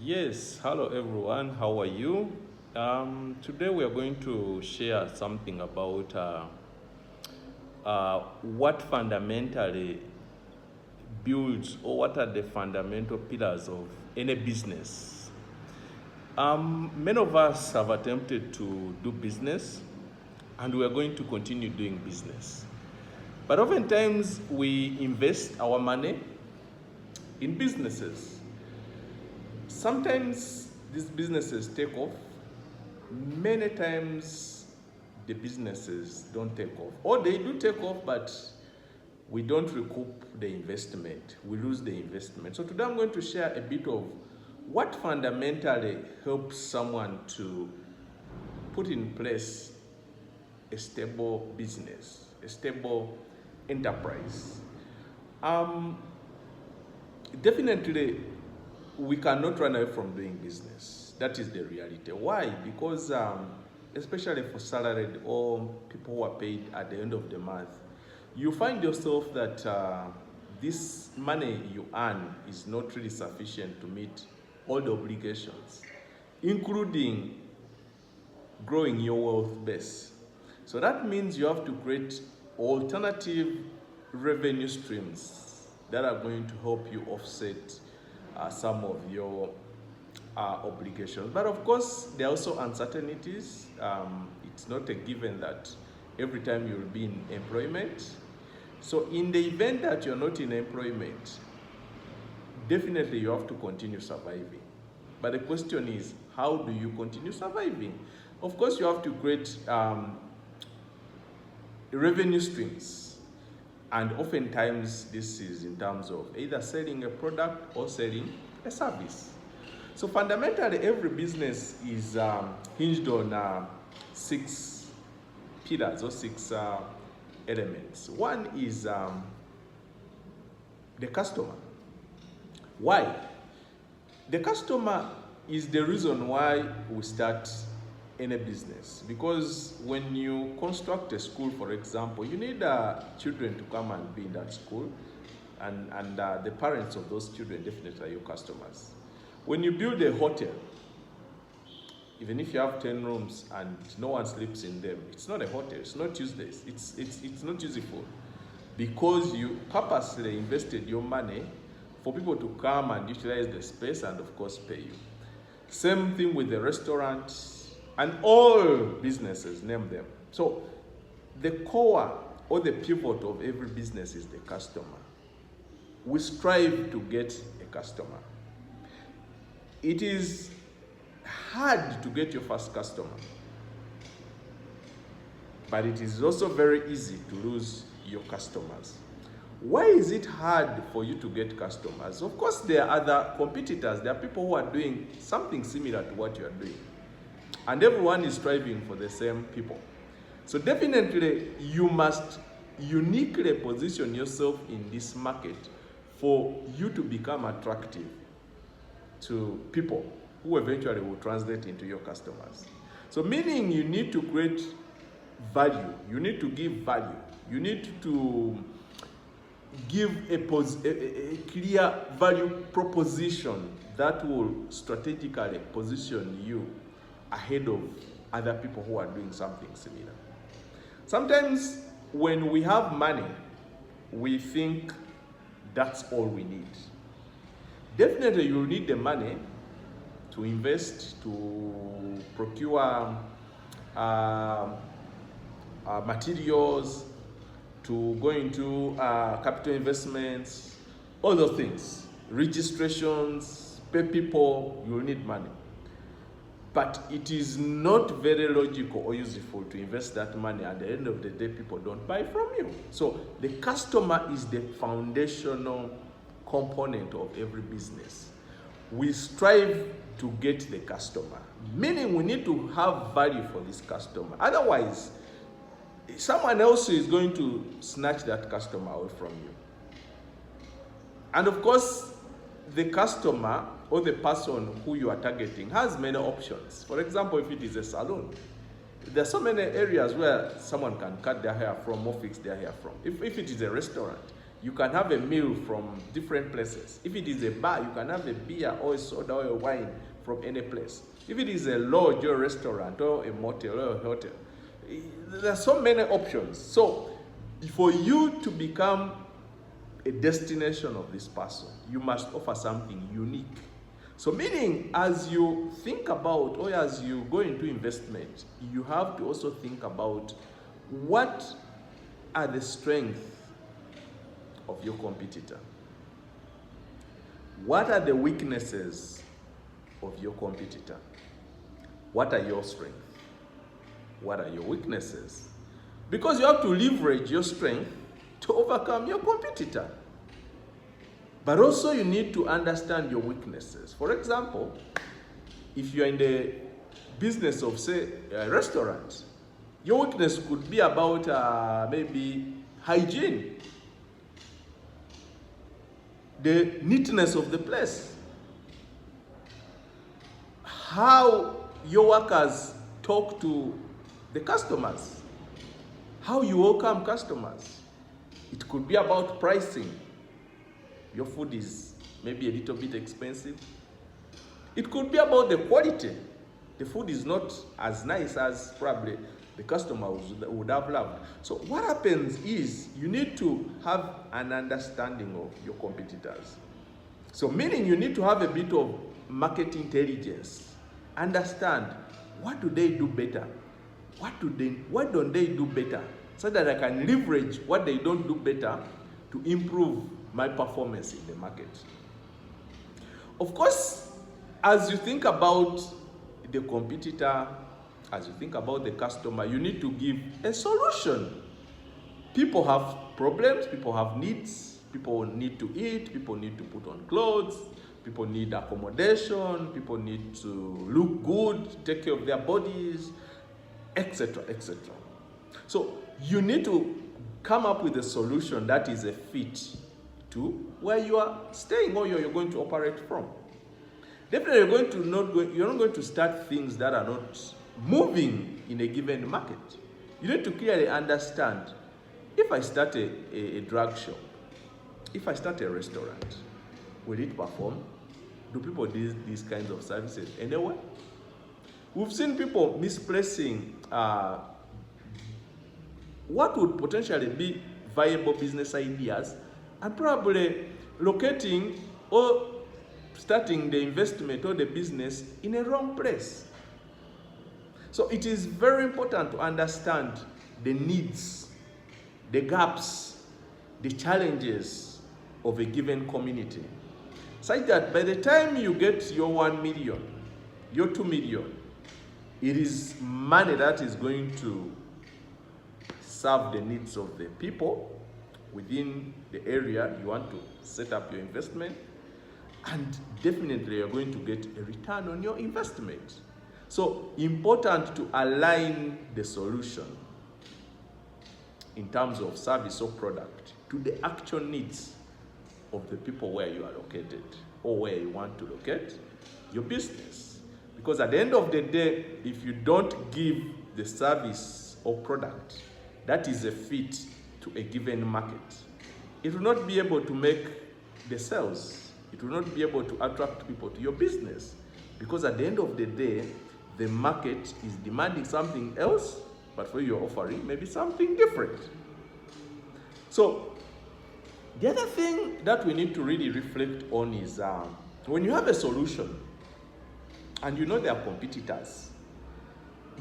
Yes, hello everyone, how are you? Today we are going to share something about what fundamentally builds or what are the fundamental pillars of any business. Many of us have attempted to do business and we are going to continue doing business. But oftentimes we invest our money in businesses. Sometimes these businesses take off. Many times the businesses don't take off. Or they do take off, but we don't recoup the investment. We lose the investment. So today I'm going to share a bit of what fundamentally helps someone to put in place a stable business, a stable enterprise. Definitely, we cannot run away from doing business. That is the reality. Why? Because especially for salaried or people who are paid at the end of the month, you find yourself that this money you earn is not really sufficient to meet all the obligations, including growing your wealth base. So that means you have to create alternative revenue streams that are going to help you offset some of your obligations. But of course, there are also uncertainties. It's not a given that every time you'll be in employment. So in the event that you're not in employment, definitely you have to continue surviving. But the question is, how do you continue surviving? Of course, you have to create revenue streams. And oftentimes, this is in terms of either selling a product or selling a service. So fundamentally, every business is hinged on 6 pillars or 6 elements. One is the customer. Why? The customer is the reason why we start any business, because when you construct a school, for example, you need children to come and be in that school, and the parents of those children definitely are your customers. When you build a hotel, even if you have 10 rooms and no one sleeps in them, it's not a hotel, it's not Tuesdays, it's not useful, because you purposely invested your money for people to come and utilize the space and of course pay you. Same thing with the restaurant and all businesses, name them. So the core or the pivot of every business is the customer. We strive to get a customer. It is hard to get your first customer, but it is also very easy to lose your customers. Why is it hard for you to get customers? Of course, there are other competitors. There are people who are doing something similar to what you are doing. And everyone is striving for the same people. So definitely, you must uniquely position yourself in this market for you to become attractive to people who eventually will translate into your customers. So meaning you need to create value. You need to give value. You need to give a clear value proposition that will strategically position you ahead of other people who are doing something similar. Sometimes when we have money, we think that's all we need. Definitely you'll need the money to invest, to procure materials, to go into capital investments, all those things, registrations, pay people, you'll need money. But it is not very logical or useful to invest that money. At the end of the day, people don't buy from you. So the customer is the foundational component of every business. We strive to get the customer, meaning we need to have value for this customer. Otherwise, someone else is going to snatch that customer away from you. And of course, the customer or the person who you are targeting has many options. For example, if it is a salon, there are so many areas where someone can cut their hair from or fix their hair from. If it is a restaurant, You can have a meal from different places. If it is a bar, you can have a beer or a soda or a wine from any place. If it is a lodge or a restaurant or a motel or a hotel, there are so many options. So for you to become a destination of this person, you must offer something unique. So meaning, as you think about or as you go into investment, you have to also think about what are the strengths of your competitor. What are the weaknesses of your competitor? What are your strengths? What are your weaknesses? Because you have to leverage your strength to overcome your competitor. But also you need to understand your weaknesses. For example, if you're in the business of, say, a restaurant, your weakness could be about maybe hygiene, the neatness of the place, how your workers talk to the customers, how you welcome customers. It could be about pricing. Your food is maybe a little bit expensive. It could be about the quality. The food is not as nice as probably the customer would have loved. So what happens is you need to have an understanding of your competitors. So meaning you need to have a bit of market intelligence. Understand, what do they do better? What don't they do better? So that I can leverage what they don't do better to improve my performance in the market. Of course, as you think about the competitor, as you think about the customer, you need to give a solution. People have problems, people have needs, people need to eat, people need to put on clothes, people need accommodation, people need to look good, take care of their bodies, etc., etc. So you need to come up with a solution that is a fit to where you are staying or you're going to operate from. Definitely you're not going to start things that are not moving in a given market. You need to clearly understand, if I start a drug shop, if I start a restaurant, will it perform? Do people do these kinds of services anyway? We've seen people misplacing what would potentially be viable business ideas and probably locating or starting the investment or the business in a wrong place. So it is very important to understand the needs, the gaps, the challenges of a given community, such that by the time you get your 1 million, your 2 million, it is money that is going to serve the needs of the people within the area you want to set up your investment, and definitely you're going to get a return on your investment. So important to align the solution in terms of service or product to the actual needs of the people where you are located or where you want to locate your business. Because at the end of the day, if you don't give the service or product that is a fit to a given market, it will not be able to make the sales. It will not be able to attract people to your business. Because at the end of the day, the market is demanding something else, but for you're offering maybe something different. So the other thing that we need to really reflect on is when you have a solution and you know there are competitors,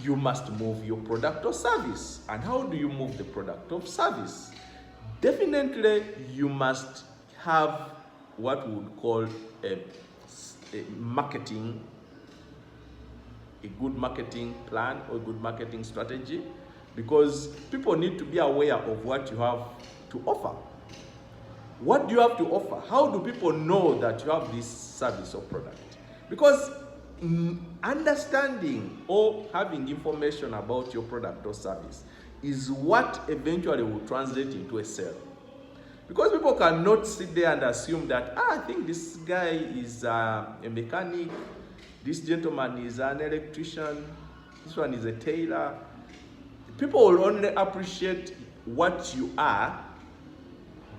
you must move your product or service. And how do you move the product or service? Definitely you must have what we would call a marketing, a good marketing plan or a good marketing strategy, because people need to be aware of what you have to offer. What do you have to offer? How do people know that you have this service or product? Because understanding or having information about your product or service is what eventually will translate into a sale. Because people cannot sit there and assume that, I think this guy is a mechanic, this gentleman is an electrician, this one is a tailor. People will only appreciate what you are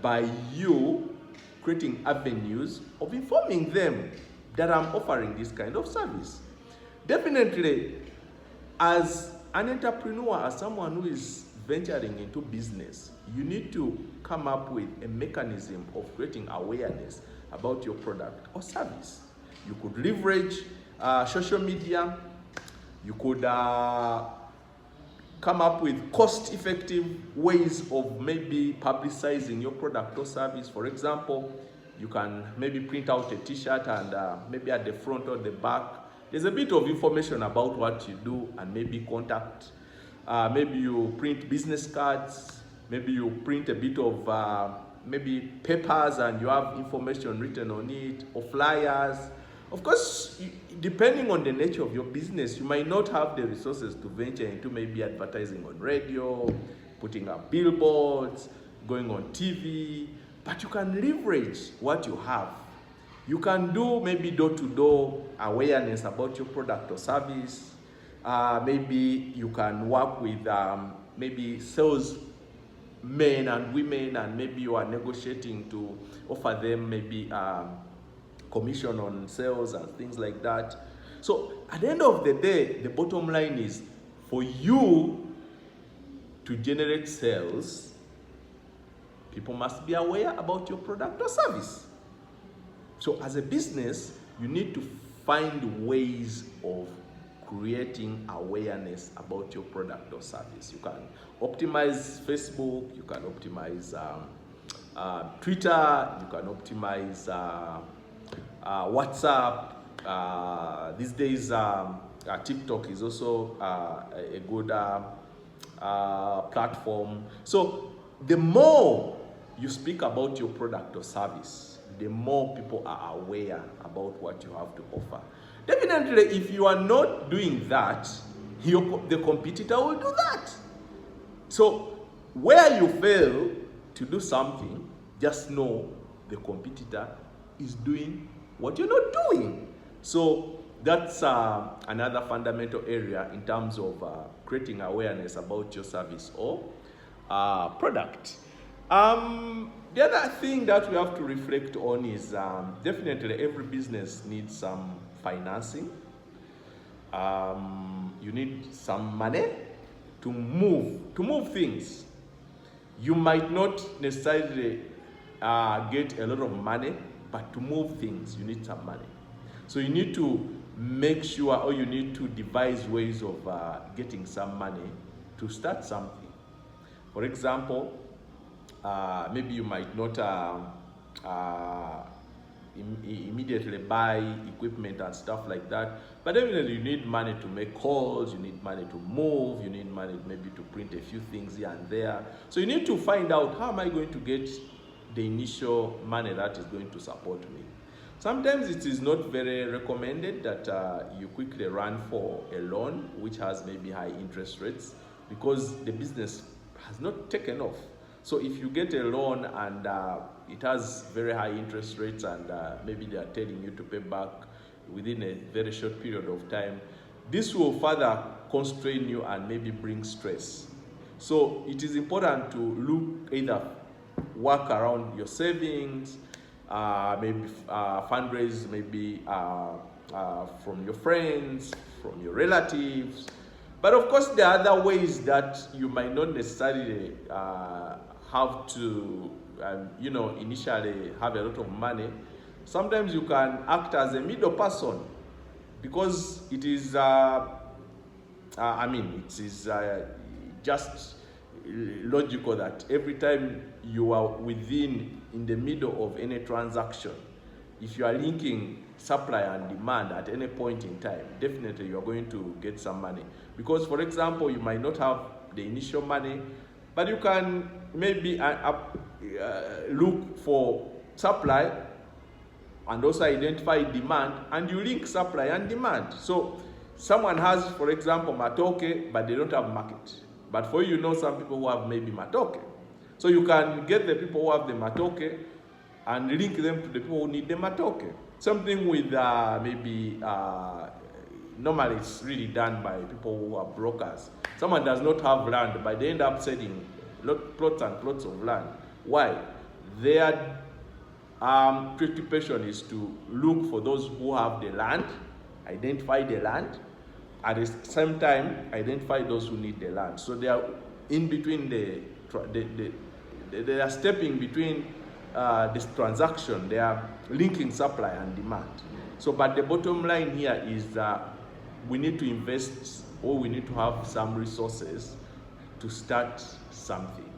by you creating avenues of informing them that I'm offering this kind of service. Definitely, as an entrepreneur, as someone who is venturing into business, you need to come up with a mechanism of creating awareness about your product or service. You could leverage social media. You could come up with cost-effective ways of maybe publicizing your product or service. For example, you can maybe print out a t-shirt and maybe at the front or the back, there's a bit of information about what you do and maybe contact. Maybe you print business cards, maybe you print a bit of maybe papers and you have information written on it, or flyers. Of course, depending on the nature of your business, you might not have the resources to venture into maybe advertising on radio, putting up billboards, going on TV, but you can leverage what you have. You can do maybe door-to-door awareness about your product or service. Maybe you can work with maybe sales men and women, and maybe you are negotiating to offer them maybe commission on sales and things like that. So at the end of the day, the bottom line is for you to generate sales, people must be aware about your product or service. So as a business, you need to find ways of creating awareness about your product or service. You can optimize Facebook, you can optimize Twitter, you can optimize WhatsApp. These days, TikTok is also a good platform. So the more you speak about your product or service, the more people are aware about what you have to offer. Definitely, if you are not doing that, the competitor will do that. So where you fail to do something, just know the competitor is doing what you're not doing. So that's another fundamental area in terms of creating awareness about your service or product. The other thing that we have to reflect on is definitely every business needs some financing. You need some money to move things. You might not necessarily get a lot of money, but to move things, you need some money. So you need to make sure, or you need to devise ways of getting some money to start something. For example, maybe you might not immediately buy equipment and stuff like that, but definitely you need money to make calls, you need money to move, you need money maybe to print a few things here and there. So you need to find out, how am I going to get the initial money that is going to support me? Sometimes it is not very recommended that you quickly run for a loan which has maybe high interest rates, because the business has not taken off. So if you get a loan and it has very high interest rates and maybe they are telling you to pay back within a very short period of time, this will further constrain you and maybe bring stress. So it is important to look, either work around your savings, maybe fundraise maybe from your friends, from your relatives. But of course, there are other ways that you might not necessarily have to, initially have a lot of money. Sometimes you can act as a middle person, because it is, it is just logical that every time you are in the middle of any transaction, if you are linking supply and demand at any point in time, definitely you are going to get some money. Because, for example, you might not have the initial money, but you can maybe look for supply and also identify demand, and you link supply and demand. So someone has, for example, matoke, but they don't have market. But for you, some people who have maybe matoke. So you can get the people who have the matoke and link them to the people who need the matoke. Something with maybe, normally it's really done by people who are brokers. Someone does not have land, but they end up selling plots and plots of land. Why? Their preoccupation is to look for those who have the land, identify the land, at the same time identify those who need the land. So they are in between they are stepping between this transaction. They are linking supply and demand. So, but the bottom line here is that we need to invest, or we need to have some resources to start something.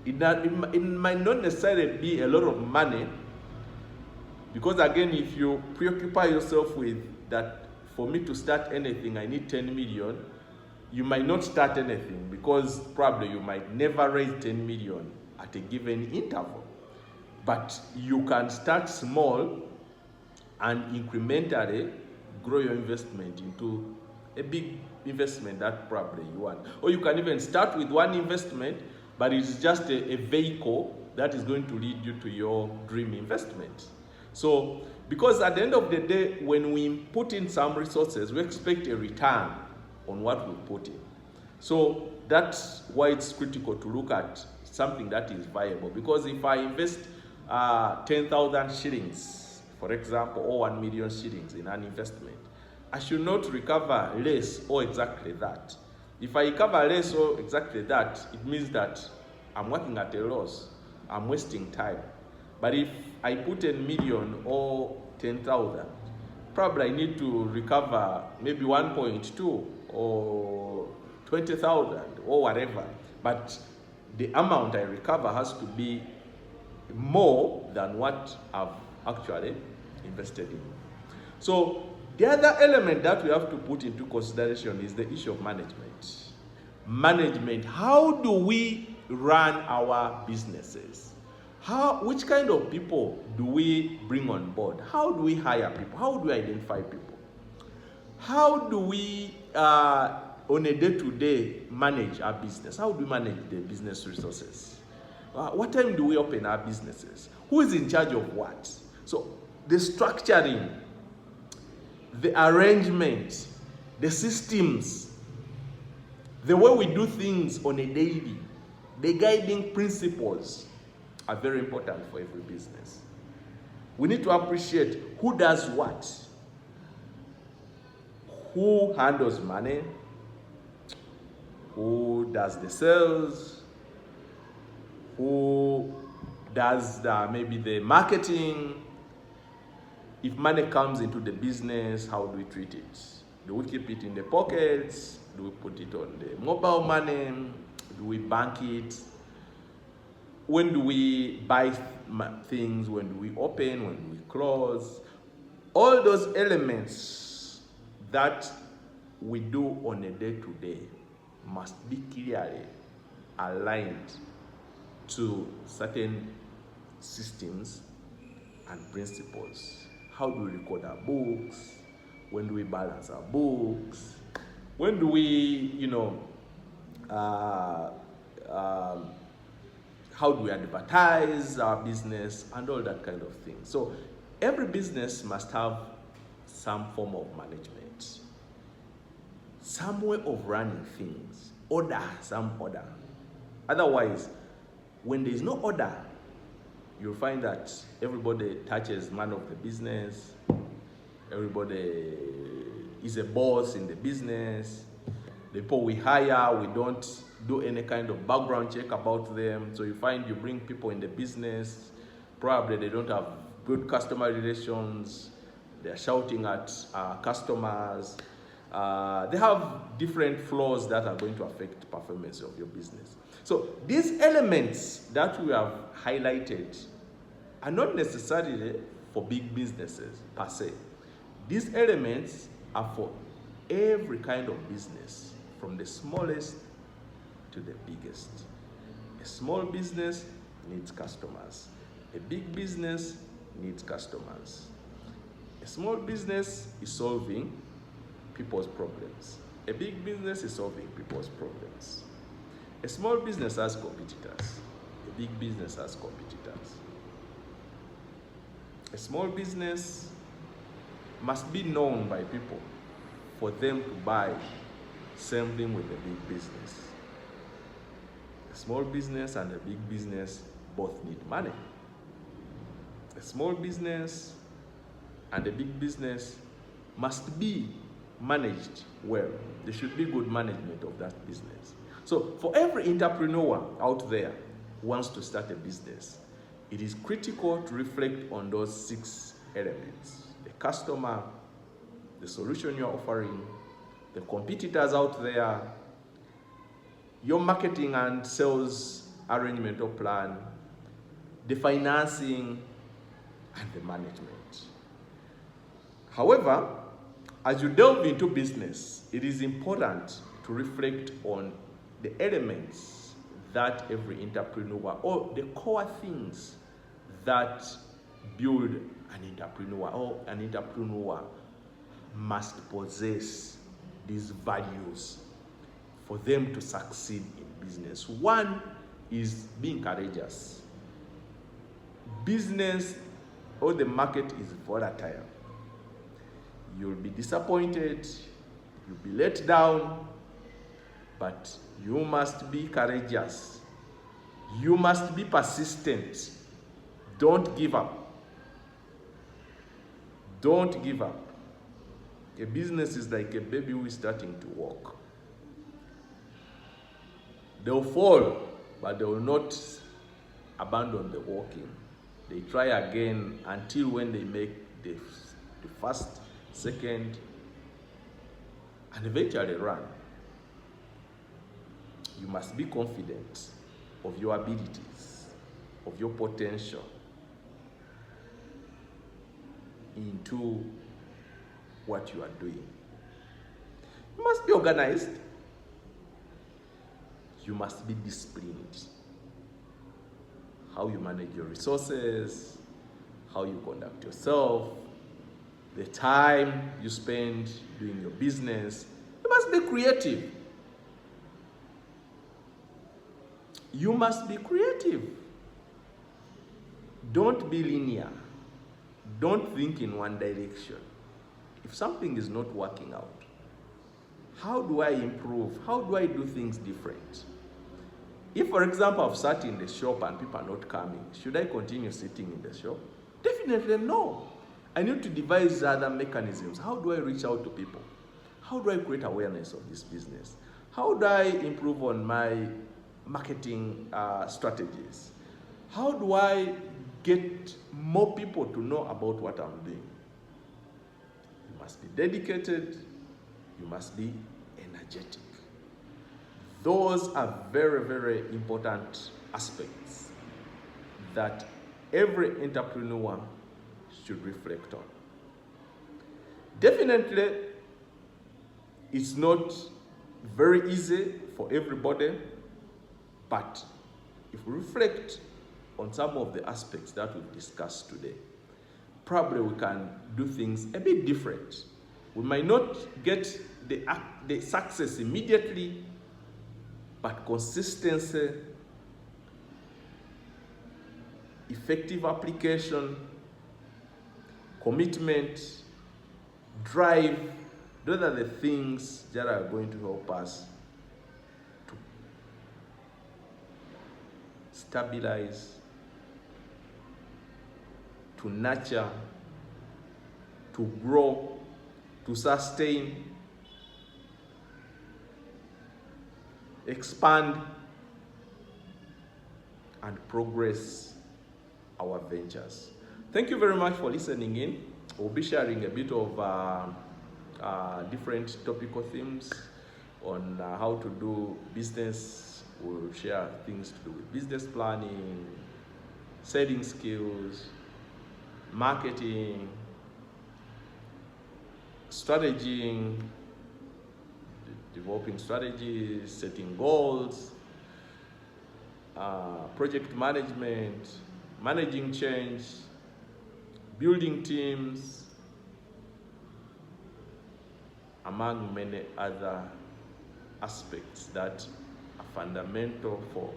It might not necessarily be a lot of money, because again, if you preoccupy yourself with that, for me to start anything, I need 10 million, you might not start anything, because probably you might never raise 10 million at a given interval. But you can start small and incrementally grow your investment into a big investment that probably you want. Or you can even start with one investment, but it's just a vehicle that is going to lead you to your dream investment. So, because at the end of the day, when we put in some resources, we expect a return on what we put in. So that's why it's critical to look at something that is viable. Because if I invest 10,000 shillings, for example, or 1 million shillings in an investment, I should not recover less or exactly that. If I recover less or exactly that, it means that I'm working at a loss. I'm wasting time. But if I put 10 million or 10,000, probably I need to recover maybe 1.2 or 20,000 or whatever. But the amount I recover has to be more than what I've actually invested in. So the other element that we have to put into consideration is the issue of management. Management, how do we run our businesses? Which kind of people do we bring on board? How do we hire people? How do we identify people? How do we, on a day-to-day, manage our business? How do we manage the business resources? What time do we open our businesses? Who is in charge of what? So the structuring, the arrangement, the systems, the way we do things on a daily, the guiding principles are very important for every business. We need to appreciate who does what, who handles money, who does the sales, who does maybe the marketing. If money comes into the business, how do we treat it? Do we keep it in the pockets? Do we put it on the mobile money? Do we bank it? When do we buy things? When do we open? When do we close? All those elements that we do on a day-to-day must be clearly aligned to certain systems and principles. How do we record our books? When do we balance our books? When do we, how do we advertise our business and all that kind of thing. So every business must have some form of management, some way of running things, some order. Otherwise, when there is no order, you'll find that everybody touches man of the business, everybody is a boss in the business. The people we hire, we don't do any kind of background check about them. So you find you bring people in the business, probably they don't have good customer relations, they're shouting at customers, they have different flaws that are going to affect performance of your business. So these elements that we have highlighted are not necessarily for big businesses per se. These elements are for every kind of business, from the smallest to the biggest. A small business needs customers. A big business needs customers. A small business is solving people's problems. A big business is solving people's problems. A small business has competitors. A big business has competitors. A small business must be known by people for them to buy same thing with a big business. A small business and a big business both need money. small business and a big business must be managed well. There should be good management of that business. So for every entrepreneur out there who wants to start a business, it is critical to reflect on those 6 elements: the customer, the solution you're offering, the competitors out there, your marketing and sales arrangement or plan, the financing, and the management. However, as you delve into business, it is important to reflect on the elements that every entrepreneur, or the core things that build an entrepreneur, or an entrepreneur must possess these values for them to succeed in business. One is being courageous. Business or the market is volatile. You'll be disappointed, you'll be let down, but you must be courageous. You must be persistent. Don't give up. Don't give up. A business is like a baby who is starting to walk. They'll fall, but they will not abandon the walking. They try again until when they make the first, second, and eventually run. You must be confident of your abilities, of your potential into what you are doing. You must be organized. You must be disciplined. How you manage your resources, how you conduct yourself, the time you spend doing your business. You must be creative. You must be creative. Don't be linear. Don't think in one direction. If something is not working out, how do I improve? How do I do things different? If, for example, I've sat in the shop and people are not coming, should I continue sitting in the shop? Definitely no. I need to devise other mechanisms. How do I reach out to people? How do I create awareness of this business? How do I improve on my marketing strategies? How do I get more people to know about what I'm doing? You must be dedicated. You must be energetic. Those are very, very important aspects that every entrepreneur should reflect on. Definitely, it's not very easy for everybody, but if we reflect on some of the aspects that we've discussed today, probably we can do things a bit different. We might not get the success immediately, but consistency, effective application, commitment, drive, those are the things that are going to help us to stabilize, to nurture, to grow, to sustain, expand, and progress our ventures. Thank you very much for listening in. We'll be sharing a bit of different topical themes on how to do business. We'll share things to do with business planning, selling skills, marketing, strategy, developing strategies, setting goals, project management, managing change, building teams, among many other aspects that are fundamental for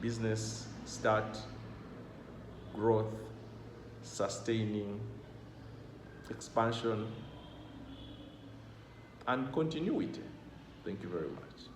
business start, growth, sustaining, expansion, and continuity. Thank you very much.